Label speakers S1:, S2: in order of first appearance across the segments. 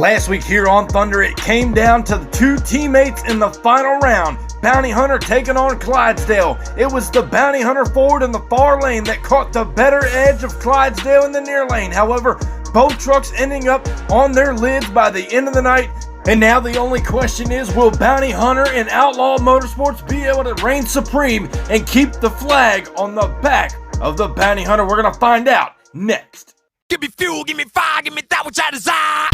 S1: Last week here on Thunder, it came down to the two teammates in the final round. Bounty Hunter taking on Clydesdale. It was the Bounty Hunter Ford in the far lane that caught the better edge of Clydesdale in the near lane. However, both trucks ending up on their lids by the end of the night. And now the only question is, will Bounty Hunter and Outlaw Motorsports be able to reign supreme and keep the flag on the back of the Bounty Hunter? We're going to find out next.
S2: Give me fuel, give me fire, give me that which I desire.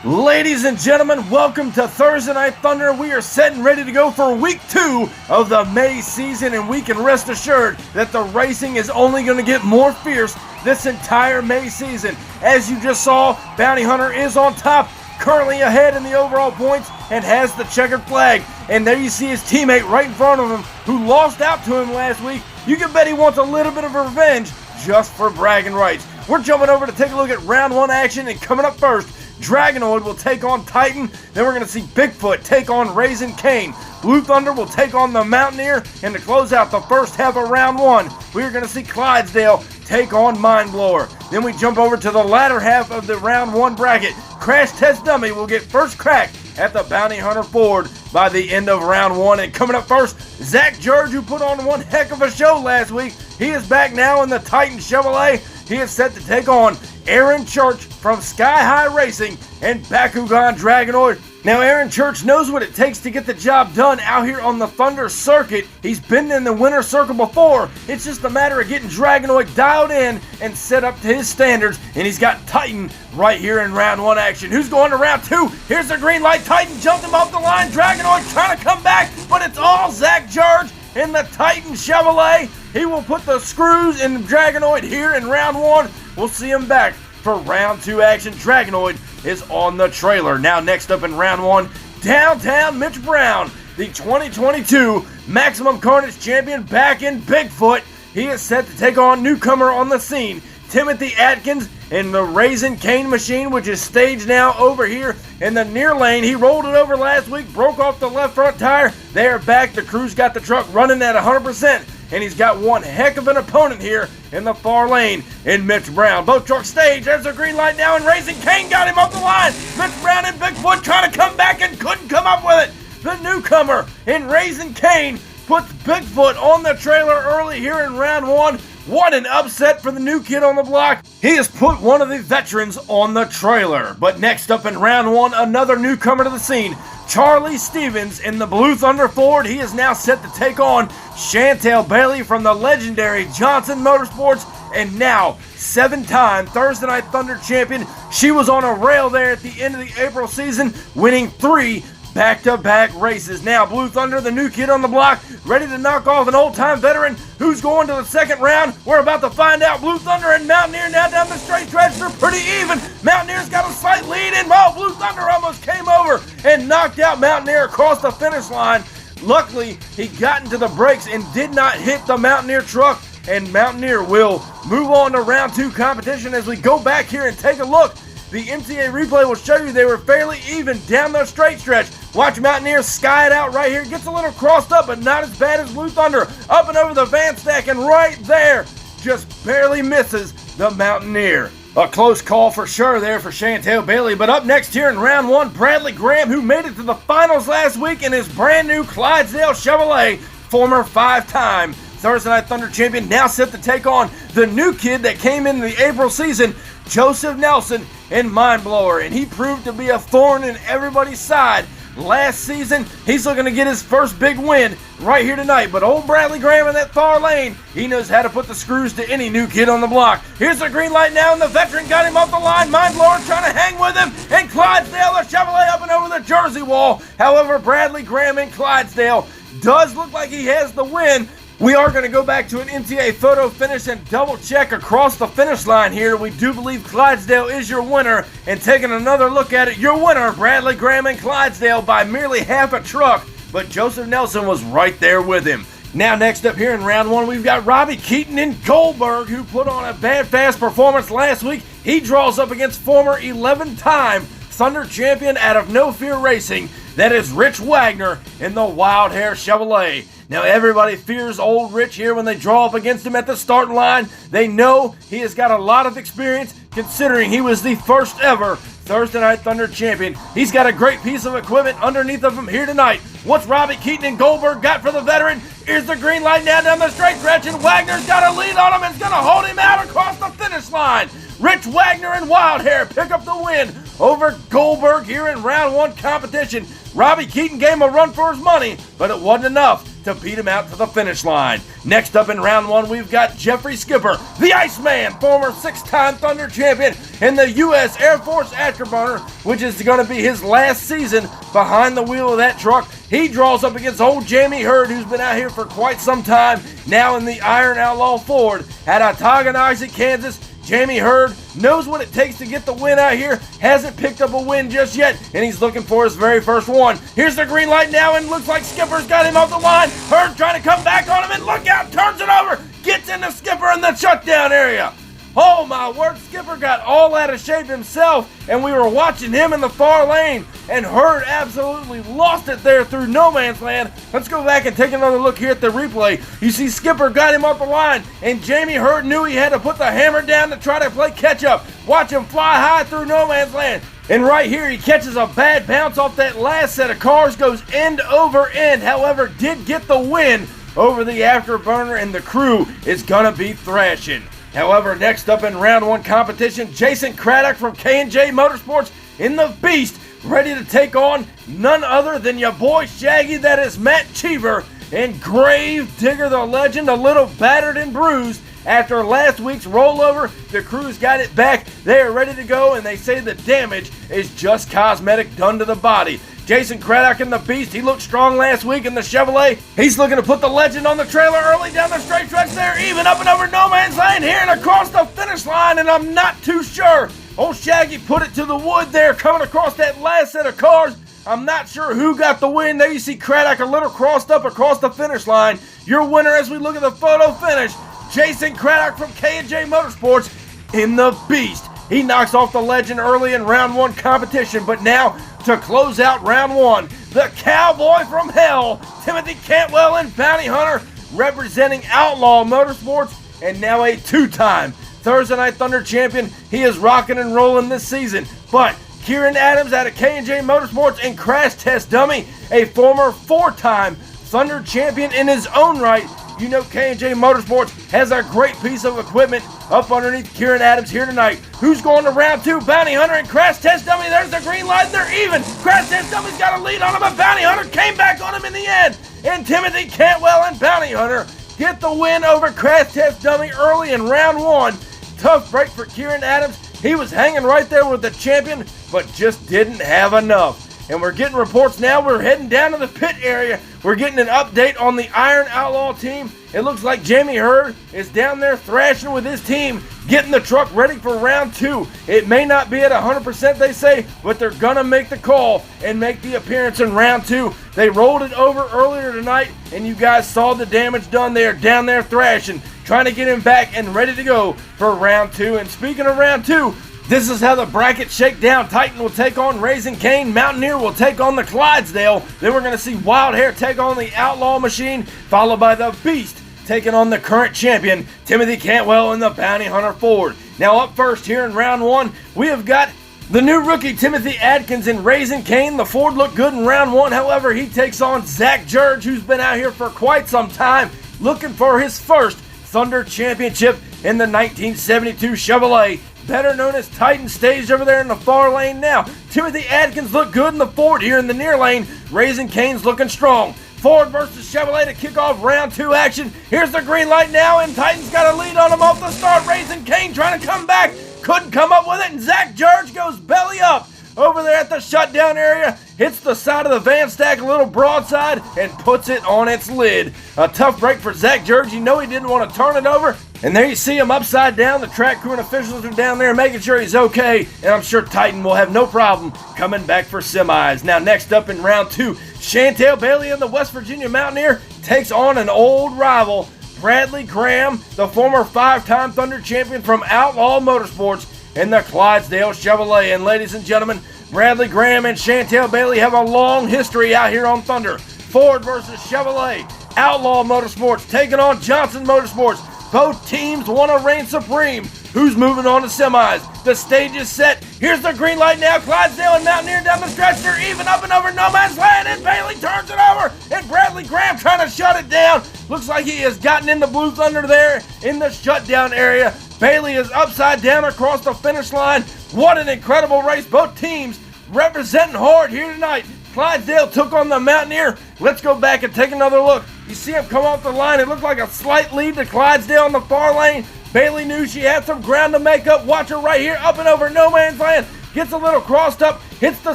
S1: Ladies and gentlemen, welcome to Thursday Night Thunder. We are set and ready to go for week 2 of the May season, and we can rest assured that the racing is only going to get more fierce this entire May season. As you just saw, Bounty Hunter is on top, currently ahead in the overall points, and has the checkered flag. And there you see his teammate right in front of him who lost out to him last week. You can bet he wants a little bit of revenge just for bragging rights. We're jumping over to take a look at round 1 action, and coming up first, Dragonoid will take on Titan. Then we're going to see Bigfoot take on Raising Cane. Blue Thunder will take on the Mountaineer. And to close out the first half of round 1, we're going to see Clydesdale take on Mindblower. Then we jump over to the latter half of the round 1 bracket. Crash Test Dummy will get first crack at the Bounty Hunter Ford by the end of round 1. And coming up first, Zach George, who put on one heck of a show last week. He is back now in the Titan Chevrolet. He is set to take on Aaron Church from Sky High Racing and Bakugan Dragonoid. Now, Aaron Church knows what it takes to get the job done out here on the Thunder circuit. He's been in the winner's circle before. It's just a matter of getting Dragonoid dialed in and set up to his standards. And he's got Titan right here in round 1 action. Who's going to round 2? Here's the green light. Titan jumped him off the line. Dragonoid trying to come back, but it's all Zach George in the Titan Chevrolet. He will put the screws in Dragonoid here in round 1. We'll see him back for round 2 action. Dragonoid is on the trailer. Now next up in round 1, Downtown Mitch Brown, the 2022 Maximum Carnage champion, back in Bigfoot. He is set to take on newcomer on the scene, Timothy Atkins, in the Raising Cane machine, which is staged now over here in the near lane. He rolled it over last week, broke off the left front tire. They are back. The crew's got the truck running at 100%. And he's got one heck of an opponent here in the far lane in Mitch Brown. Both trucks staged. There's a green light now, and Raising Cane got him off the line. Mitch Brown and Bigfoot trying to come back and couldn't come up with it. The newcomer in Raising Cane puts Bigfoot on the trailer early here in round 1. What an upset for the new kid on the block. He has put one of the veterans on the trailer. But next up in round 1, another newcomer to the scene, Charlie Stevens in the Blue Thunder Ford. He is now set to take on Chantel Bailey from the legendary Johnson Motorsports, and now 7-time Thursday Night Thunder champion. She was on a rail there at the end of the April season, winning 3 back-to-back races. Now Blue Thunder, the new kid on the block, ready to knock off an old-time veteran. Who's going to the second round? We're about to find out. Blue Thunder and Mountaineer now down the straight stretch. They're pretty even. Mountaineer's got a slight lead in. Oh, Blue Thunder almost came over and knocked out Mountaineer across the finish line. Luckily, he got into the brakes and did not hit the Mountaineer truck, and Mountaineer will move on to round 2 competition. As we go back here and take a look, the MTA replay will show you they were fairly even down the straight stretch. Watch Mountaineer sky it out right here. Gets a little crossed up, but not as bad as Blue Thunder. Up and over the van stack, and right there, just barely misses the Mountaineer. A close call for sure there for Chantel Bailey. But up next here in round 1, Bradley Graham, who made it to the finals last week in his brand new Clydesdale Chevrolet, former 5-time Thursday Night Thunder champion, now set to take on the new kid that came in the April season, Joseph Nelson in Mindblower. And he proved to be a thorn in everybody's side last season. He's looking to get his first big win right here tonight. But old Bradley Graham in that far lane, he knows how to put the screws to any new kid on the block. Here's the green light now, and the veteran got him off the line. Mindblower trying to hang with him, and Clydesdale, the Chevrolet, up and over the Jersey wall. However, Bradley Graham and Clydesdale does look like he has the win. We are going to go back to an MTA photo finish and double check across the finish line here. We do believe Clydesdale is your winner, and taking another look at it, your winner, Bradley Graham and Clydesdale, by merely half a truck, but Joseph Nelson was right there with him. Now next up here in round one, we've got Robbie Keaton and Goldberg, who put on a bad fast performance last week. He draws up against former 11-time Thunder champion out of No Fear Racing. That is Rich Wagner in the Wild Hair Chevrolet. Now everybody fears old Rich here when they draw up against him at the starting line. They know he has got a lot of experience considering he was the first ever Thursday Night Thunder champion. He's got a great piece of equipment underneath of him here tonight. What's Robbie Keaton and Goldberg got for the veteran? Here's the green light now down the straight stretch, and Wagner's got a lead on him and is going to hold him out across the finish line. Rich Wagner and Wild Hair pick up the win over Goldberg here in round one competition. Robbie Keaton gave him a run for his money, but it wasn't enough to beat him out to the finish line. Next up in round one, we've got Jeffrey Skipper, the Iceman, former 6-time Thunder champion in the U.S. Air Force Afterburner, which is going to be his last season behind the wheel of that truck. He draws up against old Jamie Hurd, who's been out here for quite some time, now in the Iron Outlaw Ford at Ottauganossie, Kansas. Jamie Hurd knows what it takes to get the win out here, hasn't picked up a win just yet, and he's looking for his very first one. Here's the green light now, and looks like Skipper's got him off the line. Hurd trying to come back on him, and look out, turns it over, gets into Skipper in the shutdown area. Oh my word, Skipper got all out of shape himself, and we were watching him in the far lane, and Hurd absolutely lost it there through no man's land. Let's go back and take another look here at the replay. You see Skipper got him off the line, and Jamie Hurd knew he had to put the hammer down to try to play catch up. Watch him fly high through no man's land. And right here, he catches a bad bounce off that last set of cars, goes end over end, however, did get the win over the Afterburner, and the crew is gonna be thrashing. However, next up in round one competition, Jason Craddock from K&J Motorsports in the Beast, ready to take on none other than your boy Shaggy, that is Matt Cheever, and Grave Digger the Legend, a little battered and bruised. After last week's rollover, the crew's got it back. They are ready to go, and they say the damage is just cosmetic done to the body. Jason Craddock in the Beast, he looked strong last week in the Chevrolet. He's looking to put the Legend on the trailer early down the straight stretch there, even up and over no man's land here and across the finish line, and I'm not too sure. Old Shaggy put it to the wood there, coming across that last set of cars. I'm not sure who got the win. There you see Craddock a little crossed up across the finish line. Your winner as we look at the photo finish, Jason Craddock from K&J Motorsports in the Beast. He knocks off the Legend early in round one competition, but now to close out round one, the Cowboy from Hell, Timothy Cantwell and Bounty Hunter, representing Outlaw Motorsports, and now a 2-time Thursday Night Thunder champion. He is rocking and rolling this season, but Kieran Adams out of K&J Motorsports and Crash Test Dummy, a former 4-time Thunder champion in his own right. You know K&J Motorsports has a great piece of equipment up underneath Kieran Adams here tonight. Who's going to round two? Bounty Hunter and Crash Test Dummy. There's the green light. They're even. Crash Test Dummy's got a lead on him, but Bounty Hunter came back on him in the end. And Timothy Cantwell and Bounty Hunter get the win over Crash Test Dummy early in round one. Tough break for Kieran Adams. He was hanging right there with the champion, but just didn't have enough. And we're getting reports now. We're heading down to the pit area. We're getting an update on the Iron Outlaw team. It looks like Jamie Hurd is down there thrashing with his team, getting the truck ready for round two. It may not be at 100%, they say, but they're going to make the call and make the appearance in round two. They rolled it over earlier tonight, and you guys saw the damage done there, down there thrashing, trying to get him back and ready to go for round two. And speaking of round two, this is how the brackets shake down. Titan will take on Raising Cane. Mountaineer will take on the Clydesdale. Then we're going to see Wild Hair take on the Outlaw Machine, followed by the Beast taking on the current champion, Timothy Cantwell and the Bounty Hunter Ford. Now up first here in round one, we have got the new rookie Timothy Adkins in Raising Cane. The Ford looked good in round one. However, he takes on Zach George, who's been out here for quite some time, looking for his first Thunder Championship in the 1972 Chevrolet, better known as Titan, staged over there in the far lane now. Timothy Adkins looked good in the Ford here in the near lane. Raising Cane's looking strong. Ford versus Chevrolet to kick off round two action. Here's the green light now, and Titan's got a lead on him off the start. Raising Cane trying to come back. Couldn't come up with it, and Zach George goes belly up over there at the shutdown area, hits the side of the van stack, a little broadside, and puts it on its lid. A tough break for Zach George. You know he didn't want to turn it over. And there you see him upside down. The track crew and officials are down there making sure he's okay. And I'm sure Titan will have no problem coming back for semis. Now next up in round two, Chantel Bailey and the West Virginia Mountaineer takes on an old rival, Bradley Graham, the former 5-time Thunder champion from Outlaw Motorsports in the Clydesdale Chevrolet. And ladies and gentlemen, Bradley Graham and Chantel Bailey have a long history out here on Thunder. Ford versus Chevrolet. Outlaw Motorsports taking on Johnson Motorsports. Both teams want to reign supreme. Who's moving on to semis? The stage is set. Here's the green light now. Clydesdale and Mountaineer down the stretch. They're even up and over no man's land, and Bailey turns it over. And Bradley Graham trying to shut it down. Looks like he has gotten in the Blue Thunder there in the shutdown area. Bailey is upside down across the finish line. What an incredible race. Both teams representing hard here tonight. Clydesdale took on the Mountaineer. Let's go back and take another look. You see him come off the line. It looked like a slight lead to Clydesdale in the far lane. Bailey knew she had some ground to make up. Watch her right here, up and over no man's land. Gets a little crossed up, hits the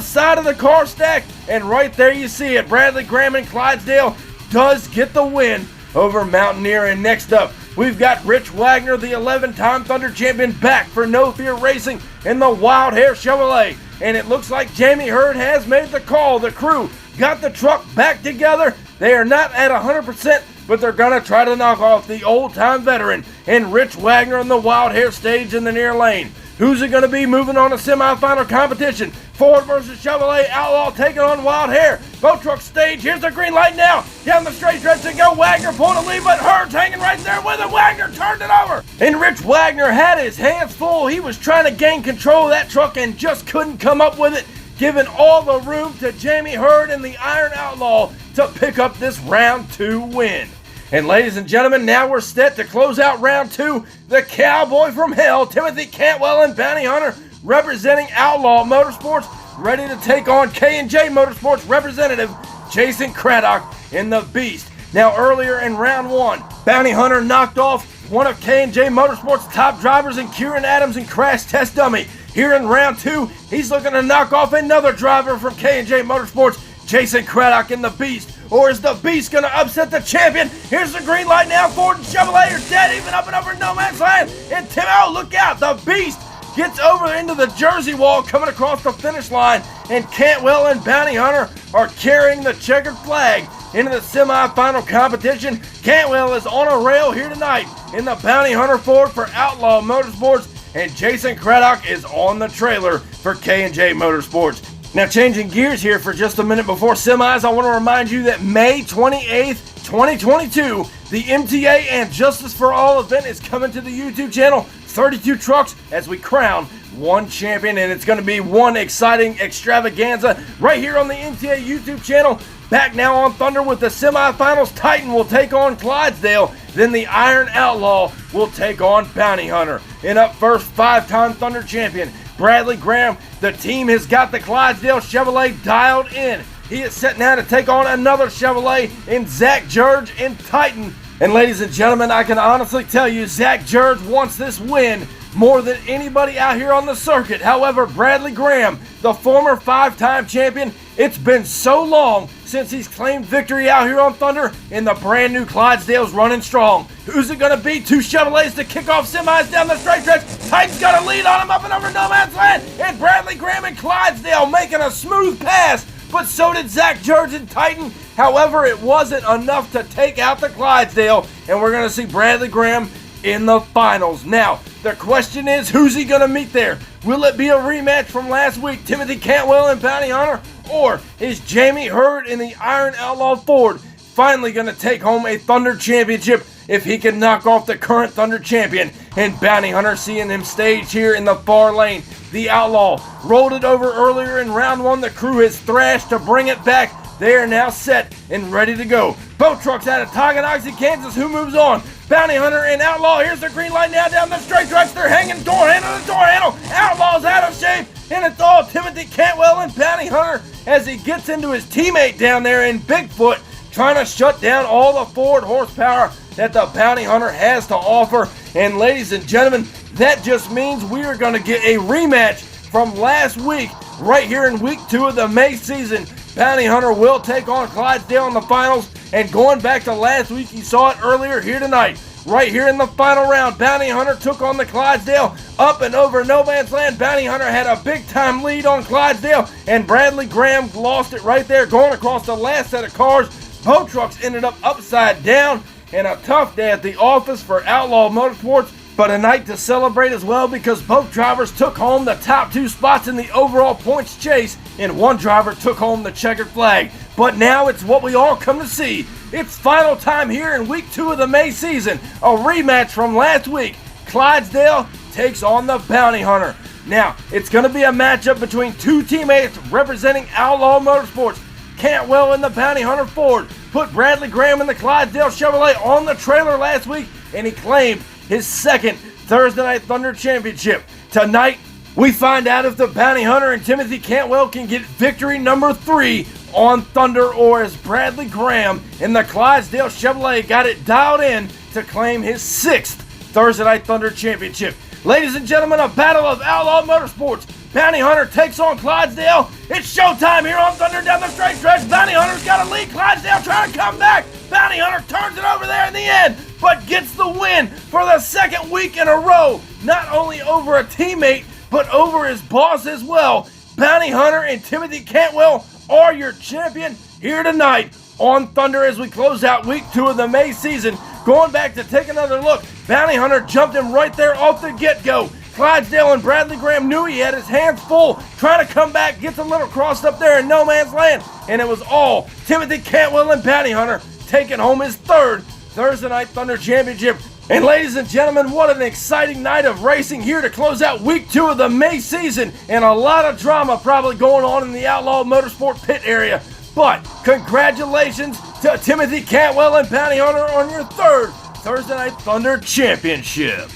S1: side of the car stack, and right there you see it. Bradley Graham and Clydesdale does get the win over Mountaineer. And next up, we've got Rich Wagner, the 11-time Thunder champion, back for No Fear Racing in the Wild Hair Chevrolet. And it looks like Jamie Hurd has made the call. The crew got the truck back together. They are not at 100%, but they're going to try to knock off the old-time veteran and Rich Wagner in the Wild Hair stage in the near lane. Who's it going to be moving on to semifinal competition? Ford versus Chevrolet. Outlaw taking on Wild Hair. Both trucks stage. Here's the green light now. Down the straight stretch to go. Wagner pulling the lead, but Hurd's hanging right there with it. Wagner turned it over. And Rich Wagner had his hands full. He was trying to gain control of that truck and just couldn't come up with it, giving all the room to Jamie Hurd and the Iron Outlaw to pick up this round 2 win. And ladies and gentlemen, now we're set to close out round 2. The Cowboy from Hell, Timothy Cantwell and Bounty Hunter, representing Outlaw Motorsports, ready to take on K&J Motorsports representative Jason Craddock in the Beast. Now earlier in round 1, Bounty Hunter knocked off one of K&J Motorsports' top drivers in Kieran Adams and Crash Test Dummy. Here in round 2, he's looking to knock off another driver from K&J Motorsports, Jason Craddock in the Beast. Or is the Beast going to upset the champion? Here's the green light now. Ford and Chevrolet are dead, even up and over no man's land. And Tim, oh, look out. The Beast gets over into the Jersey wall, coming across the finish line. And Cantwell and Bounty Hunter are carrying the checkered flag into the semifinal competition. Cantwell is on a rail here tonight in the Bounty Hunter Ford for Outlaw Motorsports. And Jason Craddock is on the trailer for K&J Motorsports. Now, changing gears here for just a minute before semis, I want to remind you that May 28th, 2022, the MTA and Justice for All event is coming to the YouTube channel. 32 trucks as we crown one champion, and it's going to be one exciting extravaganza right here on the MTA YouTube channel. Back now on Thunder with the semifinals. Titan will take on Clydesdale. Then the Iron Outlaw will take on Bounty Hunter. And up first, 5-time Thunder champion Bradley Graham. The team has got the Clydesdale Chevrolet dialed in. He is set now to take on another Chevrolet in Zach George in Titan. And ladies and gentlemen, I can honestly tell you, Zach George wants this win more than anybody out here on the circuit. However, Bradley Graham, the former 5-time champion, it's been so long since he's claimed victory out here on Thunder, and the brand new Clydesdale's running strong. Who's it going to be? 2 Chevrolets to kick off semis down the straight stretch. Titan's got a lead on him up and over no man's land, and Bradley Graham and Clydesdale making a smooth pass, but so did Zach George and Titan. However, it wasn't enough to take out the Clydesdale, and we're going to see Bradley Graham in the finals. Now, the question is, who's he going to meet there? Will it be a rematch from last week, Timothy Cantwell and Bounty Hunter? Or is Jamie Hurd in the Iron Outlaw Ford finally going to take home a Thunder championship if he can knock off the current Thunder champion? And Bounty Hunter seeing him stage here in the far lane. The Outlaw rolled it over earlier in round 1. The crew has thrashed to bring it back. They are now set and ready to go. Both trucks out of Tonganoxie, Kansas. Who moves on? Bounty Hunter and Outlaw. Here's the green light now down the straight stretch. They're hanging door handle to door handle. Outlaw's out of shape, and it's all Timothy Cantwell and Bounty Hunter as he gets into his teammate down there in Bigfoot, trying to shut down all the forward horsepower that the Bounty Hunter has to offer. And ladies and gentlemen, that just means we are going to get a rematch from last week right here in week 2 of the May season. Bounty Hunter will take on Clydesdale in the finals, and going back to last week, you saw it earlier here tonight. Right here in the final round, Bounty Hunter took on the Clydesdale up and over no man's land. Bounty Hunter had a big-time lead on Clydesdale, and Bradley Graham lost it right there going across the last set of cars. Both trucks ended up upside down, and a tough day at the office for Outlaw Motorsports, but a night to celebrate as well because both drivers took home the top 2 spots in the overall points chase, and one driver took home the checkered flag. But now it's what we all come to see. It's final time here in week 2 of the May season. A rematch from last week. Clydesdale takes on the Bounty Hunter. Now, it's going to be a matchup between 2 teammates representing Outlaw Motorsports. Cantwell in the Bounty Hunter Ford put Bradley Graham in the Clydesdale Chevrolet on the trailer last week, and he claimed his second Thursday Night Thunder championship. Tonight, we find out if the Bounty Hunter and Timothy Cantwell can get victory number 3 on Thunder, or as Bradley Graham in the Clydesdale Chevrolet got it dialed in to claim his 6th Thursday Night Thunder championship. Ladies and gentlemen, a battle of Outlaw Motorsports. Bounty Hunter takes on Clydesdale. It's showtime here on Thunder down the straight stretch. Bounty Hunter's got a lead. Clydesdale trying to come back. Bounty Hunter turns it over there in the end, but gets the win for the second week in a row. Not only over a teammate, but over his boss as well. Bounty Hunter and Timothy Cantwell are your champion here tonight on Thunder as we close out week 2 of the May season. Going back to take another look, Bounty Hunter jumped him right there off the get-go. Clydesdale and Bradley Graham knew he had his hands full, trying to come back, gets a little crossed up there in no man's land, and it was all Timothy Cantwell and Bounty Hunter taking home his 3rd Thursday Night Thunder championship. And ladies and gentlemen, what an exciting night of racing here to close out week 2 of the May season, and a lot of drama probably going on in the Outlaw Motorsport pit area. But congratulations to Timothy Cantwell and Bounty Hunter on your 3rd Thursday Night Thunder championship.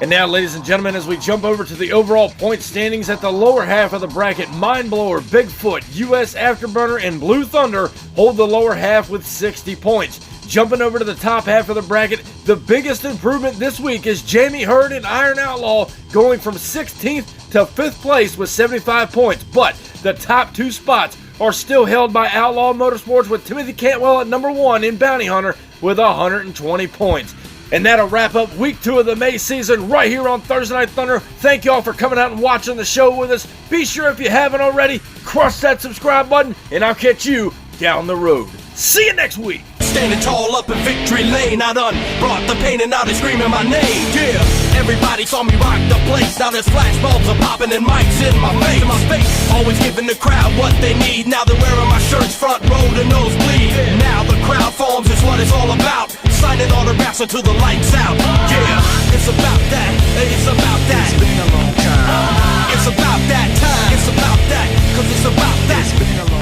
S1: And now, ladies and gentlemen, as we jump over to the overall point standings at the lower half of the bracket, Mindblower, Bigfoot, US Afterburner, and Blue Thunder hold the lower half with 60 points. Jumping over to the top half of the bracket, the biggest improvement this week is Jamie Hurd and Iron Outlaw going from 16th to 5th place with 75 points. But the top 2 spots are still held by Outlaw Motorsports with Timothy Cantwell at number 1 and Bounty Hunter with 120 points. And that'll wrap up week 2 of the May season right here on Thursday Night Thunder. Thank y'all for coming out and watching the show with us. Be sure, if you haven't already, crush that subscribe button, and I'll catch you down the road. See you next week.
S2: Standing tall up in victory lane, I done brought the pain and now they screaming my name. Yeah, everybody saw me rock the place. Now there's flashbulbs are popping and mics in my face. Always giving the crowd what they need. Now they're wearing my shirts front row to nosebleed. Now the crowd forms is what it's all about. Signing autographs until the lights out. Yeah, it's about that. It's about that. It's been a long time. It's about that time. It's about that. 'Cause it's about that. It's been a long time.